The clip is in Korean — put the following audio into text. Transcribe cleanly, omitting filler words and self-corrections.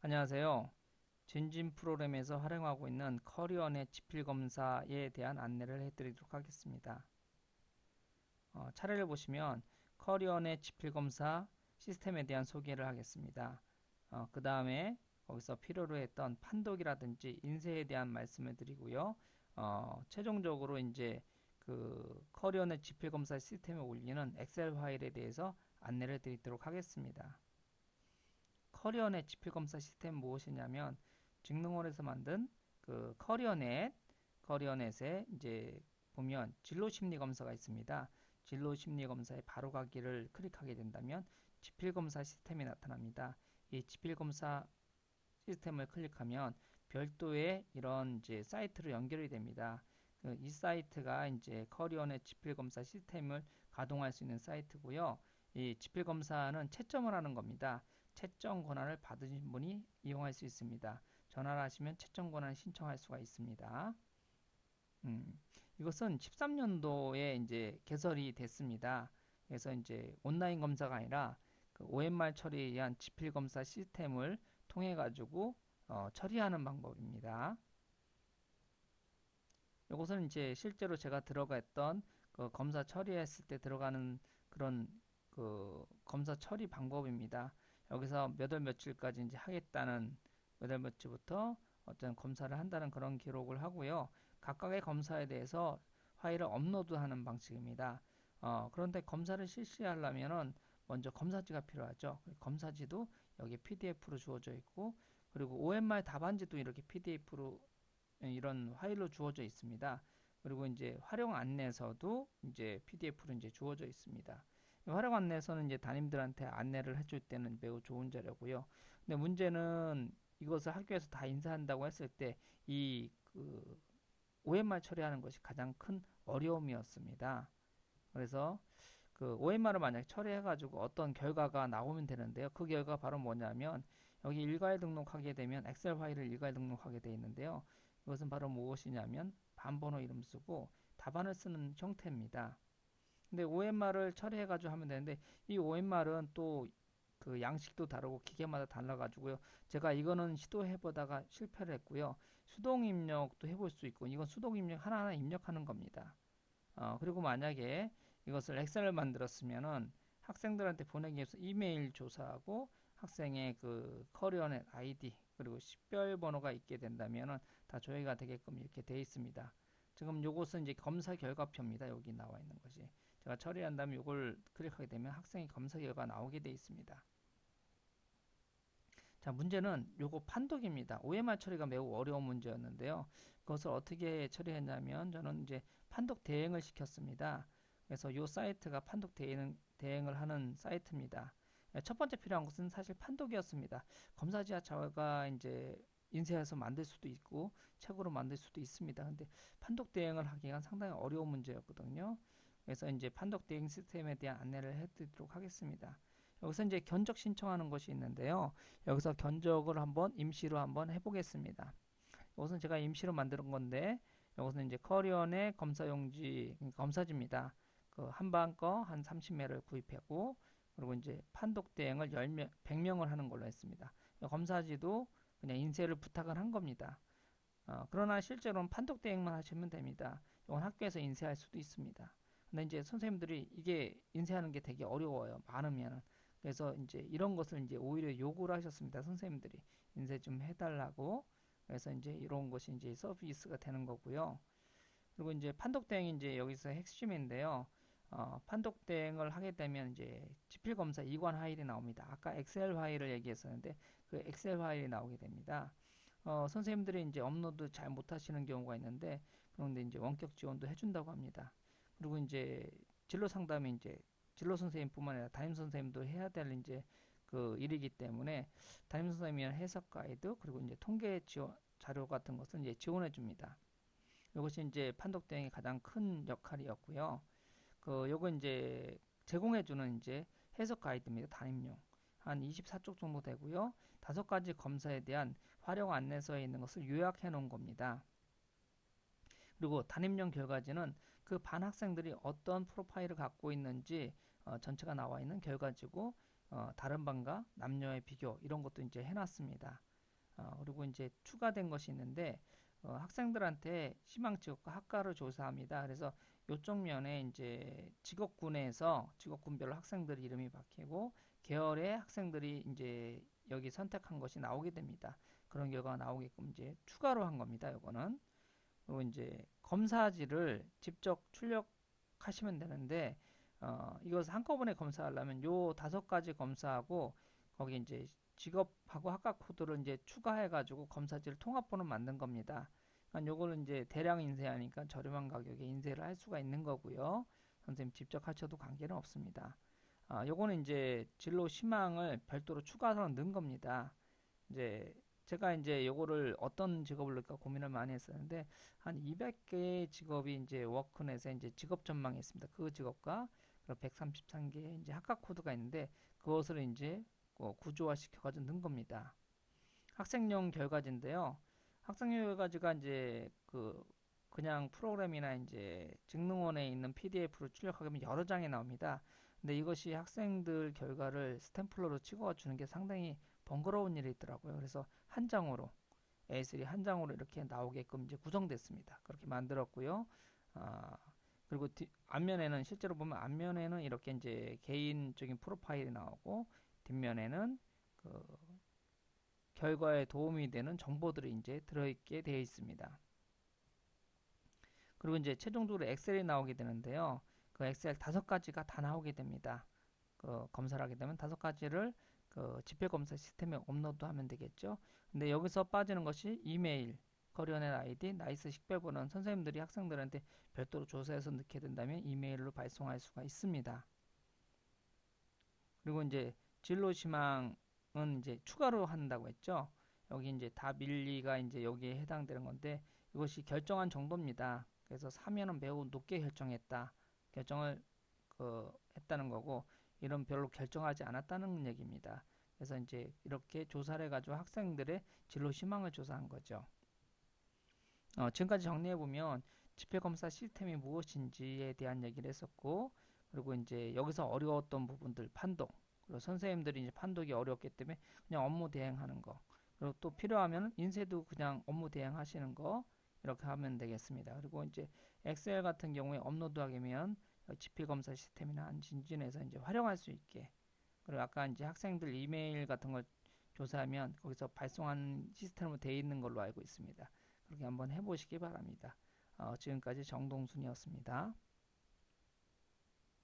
안녕하세요. 진진 프로그램에서 활용하고 있는 커리어넷 지필 검사에 대한 안내를 해드리도록 하겠습니다. 차례를 보시면 커리어넷 지필 검사 시스템에 대한 소개를 하겠습니다. 그 다음에 거기서 필요로 했던 판독이라든지 인쇄에 대한 말씀을 드리고요. 최종적으로 이제 그 커리어넷 지필 검사 시스템에 올리는 엑셀 파일에 대해서 안내를 드리도록 하겠습니다. 커리어넷 지필 검사 시스템 무엇이냐면 직능원에서 만든 그 커리어넷에 이제 보면 진로 심리 검사가 있습니다. 진로 심리 검사에 바로 가기를 클릭하게 된다면 지필 검사 시스템이 나타납니다. 이 지필 검사 시스템을 클릭하면 별도의 이런 이제 사이트로 연결이 됩니다. 이 사이트가 이제 커리어넷 지필 검사 시스템을 가동할 수 있는 사이트고요. 이 지필 검사는 채점을 하는 겁니다. 채점 권한을 받으신 분이 이용할 수 있습니다. 전화를 하시면 채점 권한 신청할 수가 있습니다. 이것은 13년도에 이제 개설이 됐습니다. 그래서 이제 온라인 검사가 아니라 그 OMR 처리에 의한 지필 검사 시스템을 통해 가지고 처리하는 방법입니다. 이것은 이제 실제로 제가 들어갔던 그 검사 처리했을 때 들어가는 그런 그 검사 처리 방법입니다. 여기서 몇 월 며칠까지 이제 하겠다는 몇 월 며칠부터 어떤 검사를 한다는 그런 기록을 하고요. 각각의 검사에 대해서 파일을 업로드하는 방식입니다. 그런데 검사를 실시하려면은 먼저 검사지가 필요하죠. 검사지도 여기 PDF로 주어져 있고, 그리고 OMR 답안지도 이렇게 PDF로 이런 파일로 주어져 있습니다. 그리고 이제 활용 안내서도 이제 PDF로 이제 주어져 있습니다. 활용 안내서는 이제 담임들한테 안내를 해줄 때는 매우 좋은 자료고요. 근데 문제는 이것을 학교에서 다 인사한다고 했을 때 이 그 OMR 처리하는 것이 가장 큰 어려움이었습니다. 그래서 그 OMR을 만약에 처리해가지고 어떤 결과가 나오면 되는데요. 그 결과가 바로 뭐냐면 여기 일괄 등록하게 되면 엑셀 파일을 일괄 등록하게 되어 있는데요. 이것은 바로 무엇이냐면 반번호 이름 쓰고 답안을 쓰는 형태입니다. 근데 OMR을 처리해가지고 하면 되는데 이 OMR은 또 그 양식도 다르고 기계마다 달라가지고요. 제가 이거는 시도해보다가 실패를 했고요. 수동 입력도 해볼 수 있고 이건 수동 입력 하나하나 입력하는 겁니다. 그리고 만약에 이것을 엑셀을 만들었으면은 학생들한테 보내기 위해서 이메일 조사하고 학생의 그 커리어넷 아이디 그리고 식별 번호가 있게 된다면은 다 조회가 되게끔 이렇게 되어 있습니다. 지금 요것은 이제 검사 결과표입니다. 여기 나와 있는 것이. 제가 처리한 다음에 요걸 클릭하게 되면 학생의 검사 결과가 나오게 되어 있습니다. 자, 문제는 요거 판독입니다. OMR 처리가 매우 어려운 문제였는데요. 그것을 어떻게 처리했냐면 저는 이제 판독 대행을 시켰습니다. 그래서 요 사이트가 판독 대행을 하는 사이트입니다. 첫 번째 필요한 것은 사실 판독이었습니다. 검사지와 자가 이제 인쇄해서 만들 수도 있고 책으로 만들 수도 있습니다. 근데 판독 대행을 하기가 상당히 어려운 문제였거든요. 그래서 이제 판독 대행 시스템에 대한 안내를 해드리도록 하겠습니다. 여기서 이제 견적 신청하는 것이 있는데요. 여기서 견적을 한번 임시로 한번 해보겠습니다. 이것은 제가 임시로 만드는 건데 이것은 이제 커리어의 검사용지 검사지입니다. 그 한방 거 한 30매를 구입하고 그리고 이제 판독 대행을 10명, 100명을 하는 걸로 했습니다. 검사지도 그냥 인쇄를 부탁을 한 겁니다. 그러나 실제로는 판독 대행만 하시면 됩니다. 이건 학교에서 인쇄할 수도 있습니다. 근데 이제 선생님들이 이게 인쇄하는 게 되게 어려워요. 많으면. 그래서 이제 이런 것을 이제 오히려 요구를 하셨습니다. 선생님들이 인쇄 좀 해달라고. 그래서 이제 이런 것이 이제 서비스가 되는 거고요. 그리고 이제 판독 대행이 이제 여기서 핵심인데요. 판독 대행을 하게 되면 이제 지필 검사 이관 파일이 나옵니다. 아까 엑셀 파일을 얘기했었는데 그 엑셀 파일이 나오게 됩니다. 선생님들이 이제 업로드 잘 못하시는 경우가 있는데 그런데 이제 원격 지원도 해준다고 합니다. 그리고 이제 진로 상담이 이제 진로 선생님뿐만 아니라 담임 선생님도 해야 될 이제 그 일이기 때문에 담임 선생님이나 해석 가이드 그리고 이제 통계 지원 자료 같은 것은 이제 지원해 줍니다. 이것이 이제 판독 대행의 가장 큰 역할이었고요. 요거 이제 제공해 주는 이제 해석 가이드입니다. 담임용. 한 24쪽 정도 되고요. 5가지 검사에 대한 활용 안내서에 있는 것을 요약해 놓은 겁니다. 그리고 담임용 결과지는 그 반 학생들이 어떤 프로파일을 갖고 있는지 전체가 나와 있는 결과지고 다른 반과 남녀의 비교 이런 것도 이제 해놨습니다. 그리고 이제 추가된 것이 있는데 학생들한테 희망 직업과 학과를 조사합니다. 그래서 요쪽 면에 이제 직업군에서 직업군별로 학생들 이름이 바뀌고 계열의 학생들이 이제 여기 선택한 것이 나오게 됩니다. 그런 결과가 나오게끔 이제 추가로 한 겁니다. 요거는. 그리고 이제 검사지를 직접 출력하시면 되는데 이것을 한꺼번에 검사하려면 요 5가지 검사하고 거기 이제 직업하고 학과 코드를 이제 추가해가지고 검사지를 통합본을 만든 겁니다. 그러니까 요거는 이제 대량 인쇄하니까 저렴한 가격에 인쇄를 할 수가 있는 거고요. 선생님 직접 하셔도 관계는 없습니다. 요거는 이제 진로 희망을 별도로 추가로 넣은 겁니다. 이제 제가 이제 요거를 어떤 직업을 넣을까 고민을 많이 했었는데 한 200개의 직업이 이제 워크넷에 이제 직업 전망이 있습니다. 그 직업과 133개의 이제 학과 코드가 있는데 그것을 이제 구조화 시켜가지고 넣은 겁니다. 학생용 결과지인데요. 학생용 결과지가 이제 그냥 프로그램이나 이제 직능원에 있는 PDF로 출력하면 여러 장이 나옵니다. 근데 이것이 학생들 결과를 스탬플러로 찍어 주는 게 상당히 번거로운 일이 있더라고요. 그래서 한 장으로 A3 한 장으로 이렇게 나오게끔 이제 구성됐습니다. 그렇게 만들었고요. 아, 그리고 앞면에는 실제로 보면 앞면에는 이렇게 이제 개인적인 프로파일이 나오고 뒷면에는 그 결과에 도움이 되는 정보들이 이제 들어있게 되어 있습니다. 그리고 이제 최종적으로 엑셀이 나오게 되는데요. 그 엑셀 5가지가 다 나오게 됩니다. 검사를 하게 되면 5가지를 지표 검사 시스템에 업로드하면 되겠죠. 근데 여기서 빠지는 것이 이메일, 거리원의 아이디, 나이스 식별번호는 선생님들이 학생들한테 별도로 조사해서 넣게 된다면 이메일로 발송할 수가 있습니다. 그리고 이제 진로 희망은 이제 추가로 한다고 했죠. 여기 이제 다 밀리가 이제 여기에 해당되는 건데 이것이 결정한 정도입니다. 그래서 사면은 매우 높게 결정했다. 결정을 했다는 거고 이런 별로 결정하지 않았다는 얘기입니다. 그래서 이제 이렇게 조사를 해가지고 학생들의 진로 희망을 조사한 거죠. 지금까지 정리해보면 지표검사 시스템이 무엇인지에 대한 얘기를 했었고, 그리고 이제 여기서 어려웠던 부분들, 판독, 그리고 선생님들이 이제 판독이 어렵기 때문에 그냥 업무 대행하는 거, 그리고 또 필요하면 인쇄도 그냥 업무 대행하시는 거, 이렇게 하면 되겠습니다. 그리고 이제 엑셀 같은 경우에 업로드하게 지표검사 시스템이나 한진진에서 이제 활용할 수 있게, 그리고 아까 이제 학생들 이메일 같은 걸 조사하면 거기서 발송한 시스템으로 되어 있는 걸로 알고 있습니다. 그렇게 한번 해보시기 바랍니다. 지금까지 정동순이었습니다.